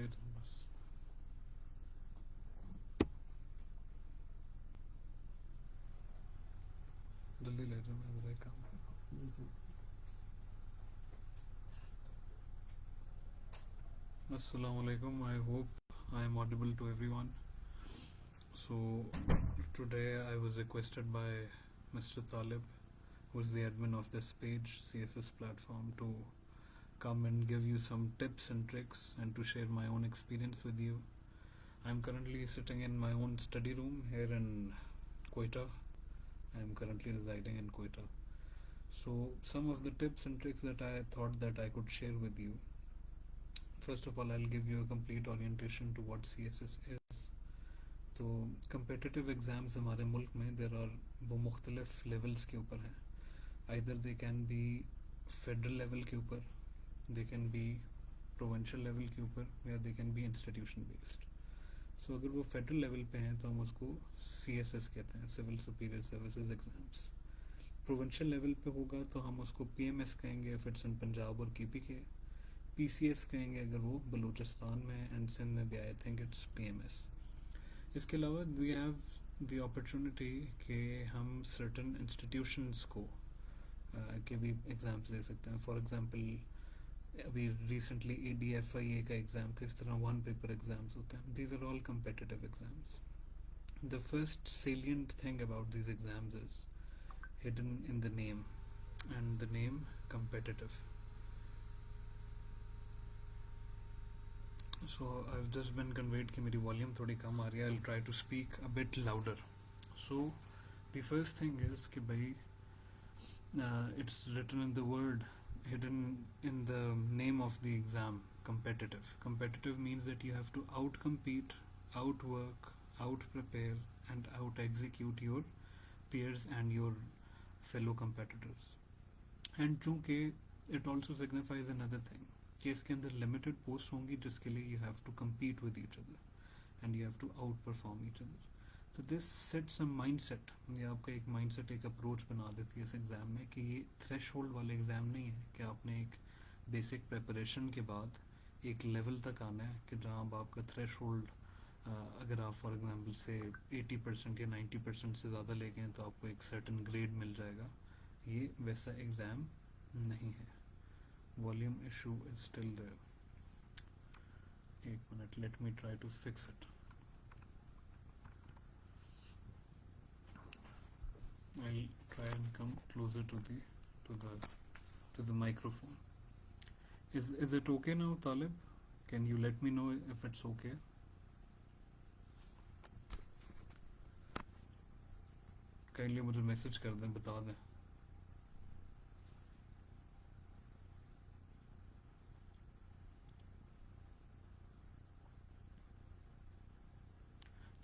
Late बस जल्दी ले रहा मैं ज़रा एक काम कर रहा हूँ। Assalamu alaikum. I hope I am audible to everyone. So today I was requested by Mr. Talib, who is the admin of this page CSS platform, to come and give you some tips and tricks and to share my own experience with you. I'm currently sitting in my own study room here in Quetta. I'm currently residing in Quetta. So some of the tips and tricks that I thought that I could share with you. First of all, I'll give you a complete orientation to what CSS is. तो competitive exams हमारे मुल्क में there are वो मुख्तलिफ levels के ऊपर हैं. Either they can be federal level के ऊपर, they can be provincial level के ऊपर, या they can be institution based. So अगर वो federal level पे हैं तो हम उसको CSS कहते हैं, Civil Superior Services Exams. Provincial level पे होगा तो हम उसको PMS कहेंगे if it's in पंजाब और KPK. PCS कहेंगे अगर वो बलूचिस्तान में एंड सिंध में भी आई थिंक इट्स PMS. इसके अलावा वी हैव द अपॉर्चुनिटी कि हम सर्टन इंस्टीट्यूशंस को के भी एग्ज़ाम्स दे सकते हैं. फॉर एग्जांपल अभी रिसेंटली ADFIA का एग्ज़ाम था. इस तरह वन पेपर एग्ज़ाम्स होते हैं. These are all competitive exams. The first salient thing about these exams is hidden in the name, and the name competitive. So I've just been conveyed कि मेरी volume थोड़ी कम आ रही है. I'll try to speak a bit louder. So the first thing is कि भाई it's written in the word, hidden in the name of the exam, competitive. Competitive means that you have to out-compete, out-work, out-prepare and out-execute your peers and your fellow competitors. And चूँकि it also signifies another thing कि इसके अंदर limited post होंगी जिसके लिए you have to compete with each other and you have to outperform each other. तो this sets a mindset, ये आपका एक माइंड सेट, एक अप्रोच बना देती है इस एग्ज़ाम में कि ये थ्रेश होल्ड वाले एग्ज़ाम नहीं है कि आपने एक बेसिक प्रेपरेशन के बाद एक लेवल तक आना है कि जहाँ अब आपका थ्रेश होल्ड अगर आप फॉर एग्ज़ाम्पल से 80% या 90% से ज़्यादा ले गए तो आपको एक सर्टन ग्रेड मिल जाएगा. ये वैसा एग्ज़ाम नहीं है. Volume issue is still there. 1 minute, let me try to fix it. I'll try and come closer to the microphone. Is it okay now, Talib? Can you let me know if it's okay? Kindly मुझे message कर दें, बता दें.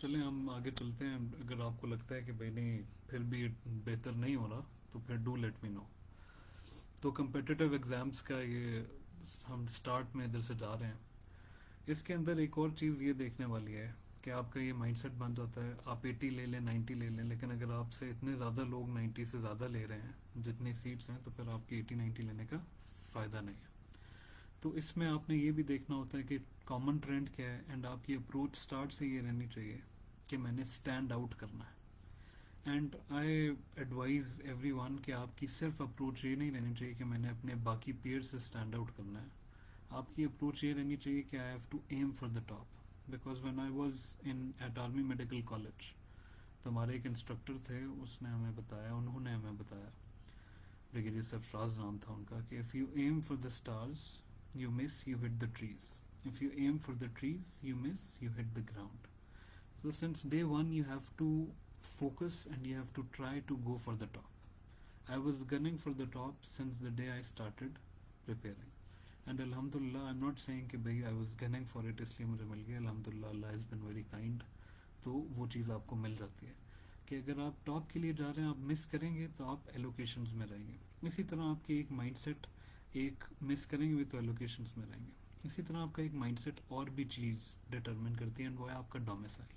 चलें हम आगे चलते हैं. अगर आपको लगता है कि भाई नहीं फिर भी बेहतर नहीं हो रहा तो फिर डू लेट मी नो. तो कम्पिटिटिव एग्ज़ाम्स का ये हम स्टार्ट में इधर से जा रहे हैं. इसके अंदर एक और चीज़ ये देखने वाली है कि आपका ये माइंडसेट बन जाता है आप 80 ले लें 90 ले लें, लेकिन अगर आपसे इतने ज़्यादा लोग 90 से ज़्यादा ले रहे हैं जितनी सीट्स हैं तो फिर आपकी 80-90 लेने का फ़ायदा नहीं है. तो इसमें आपने ये भी देखना होता है कि कॉमन ट्रेंड क्या है एंड आपकी अप्रोच स्टार्ट से ये रहनी चाहिए कि मैंने स्टैंड आउट करना है. एंड आई एडवाइज़ एवरीवन कि आपकी सिर्फ अप्रोच ये नहीं रहनी चाहिए कि मैंने अपने बाकी पीयर से स्टैंड आउट करना है. आपकी अप्रोच ये रहनी चाहिए कि I have to aim for the top. Because when I was in at army medical college तो हमारे एक इंस्ट्रक्टर थे, उन्होंने हमें बताया, ब्रिगेडियर सरफराज नाम था उनका, कि if you aim for the stars you miss, you hit the trees. If you aim for the trees, you miss, you hit the ground. So since day one you have to focus and you have to try to go for the top. I was gunning for the top since the day I started preparing. And alhamdulillah, I'm not saying कि भाई I was gunning for it इसलिए मुझे मिल गया. alhamdulillah, Allah has been very kind. तो वो चीज़ आपको मिल जाती है कि अगर आप टॉप के लिए जा रहे हैं आप मिस करेंगे तो आप एलोकेशंस में रहेंगे. इसी तरह आपकी एक माइंडसेट एक मिस करेंगे भी तो एलोकेशंस में रहेंगे. इसी तरह आपका एक माइंडसेट और भी चीज़ डिटरमिन करती है एंड वो है आपका डोमिसाइल.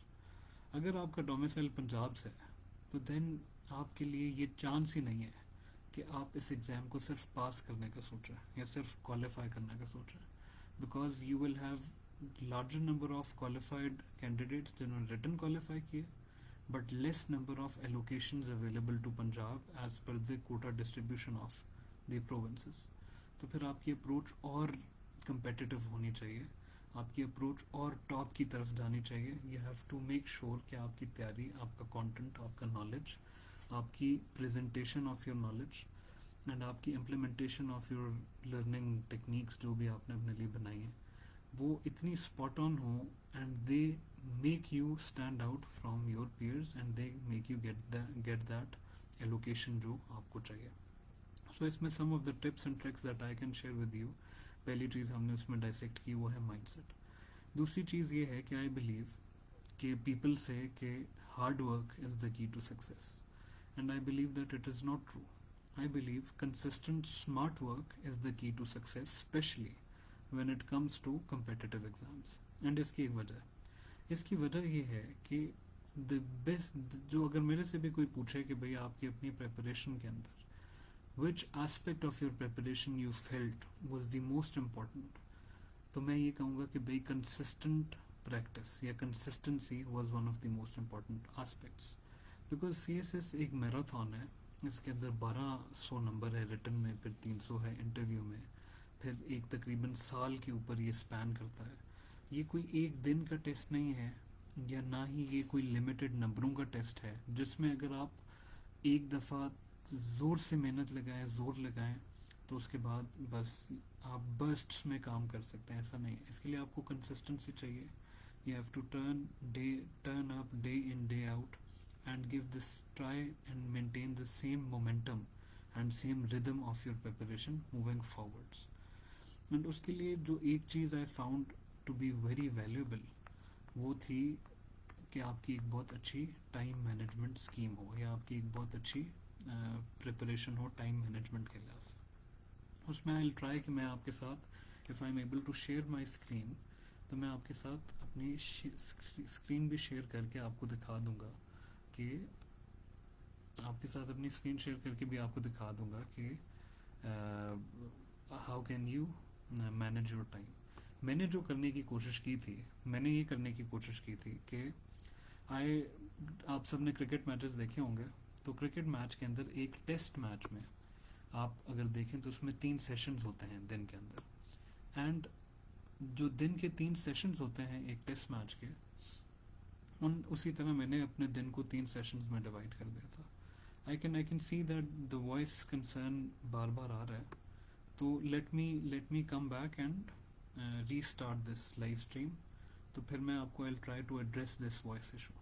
अगर आपका डोमिसाइल पंजाब से है तो देन आपके लिए ये चांस ही नहीं है कि आप इस एग्ज़ाम को सिर्फ पास करने का सोच रहे हैं या सिर्फ क्वालिफाई करने का सोच रहे हैं. Because you will have larger number of qualified candidates जिन्होंने रिटन क्वालिफाई किए, but less number of allocations available to Punjab as per the quota distribution of the provinces. तो फिर आपकी अप्रोच और कंपेटिटिव होनी चाहिए, आपकी अप्रोच और टॉप की तरफ जानी चाहिए। You have to make sure कि आपकी तैयारी, आपका कंटेंट, आपका नॉलेज, आपकी presentation of your knowledge and आपकी implementation of your learning techniques जो भी आपने अपने लिए बनाई हैं, वो इतनी स्पॉट ऑन हो and they make you stand out from your peers and they make you get that allocation जो आपको चाहिए। सो इसमें some of the tips and tricks that I can share with you. पहली चीज़ हमने उसमें dissect की वो है माइंडसेट। दूसरी चीज़ ये है कि आई बिलीव कि पीपल से कि hard work is the key to success, and I believe that it is not true. I believe consistent smart work is the key to success, especially when it comes to competitive exams. And इसकी वजह ये है कि the best, जो अगर मेरे से भी कोई पूछे कि भाई आपकी अपनी प्रिपरेशन के अंदर which aspect of your preparation you felt was the most important, तो मैं ये कहूँगा कि भाई consistent practice या consistency was one of the most important aspects, because CSS एक मैराथन है। इसके अंदर 1200 नंबर है रिटन में, फिर 300 है इंटरव्यू में, फिर एक तकरीबन साल के ऊपर ये स्पैन करता है। ये कोई एक दिन का टेस्ट नहीं है, या ना ही ये कोई लिमिटेड नंबरों का टेस्ट है जिसमें अगर आप एक दफ़ा ज़ोर से मेहनत लगाएं, ज़ोर लगाएं, तो उसके बाद बस आप बर्स्ट्स में काम कर सकते हैं। ऐसा नहीं है। इसके लिए आपको कंसिस्टेंसी चाहिए। You have to turn up day in day out and give this, try and maintain the same momentum and same rhythm of your preparation moving forwards. And उसके लिए जो एक चीज़ I found to be very valuable वो थी कि आपकी एक बहुत अच्छी टाइम मैनेजमेंट स्कीम हो, या आपकी एक बहुत अच्छी प्रिपरेशन हो टाइम मैनेजमेंट के लिहाज से। उसमें आई विल ट्राई कि मैं आपके साथ, if I am able to share my screen, तो मैं आपके साथ अपनी स्क्रीन भी शेयर करके आपको दिखा दूँगा कि आपके साथ अपनी स्क्रीन शेयर करके भी आपको दिखा दूंगा कि how can you manage your time. मैंने जो करने की कोशिश की थी, मैंने ये करने की कोशिश की थी कि आप सब ने क्रिकेट मैचेस देखे होंगे, तो क्रिकेट मैच के अंदर एक टेस्ट मैच में आप अगर देखें तो उसमें 3 सेशंस होते हैं दिन के अंदर, एंड जो दिन के 3 सेशंस होते हैं एक टेस्ट मैच के, उसी तरह मैंने अपने दिन को 3 सेशंस में डिवाइड कर दिया था। I can see that the voice concern बार बार आ रहा है, तो let me come back and restart this live stream. तो फिर मैं आपको I try to address this voice issue.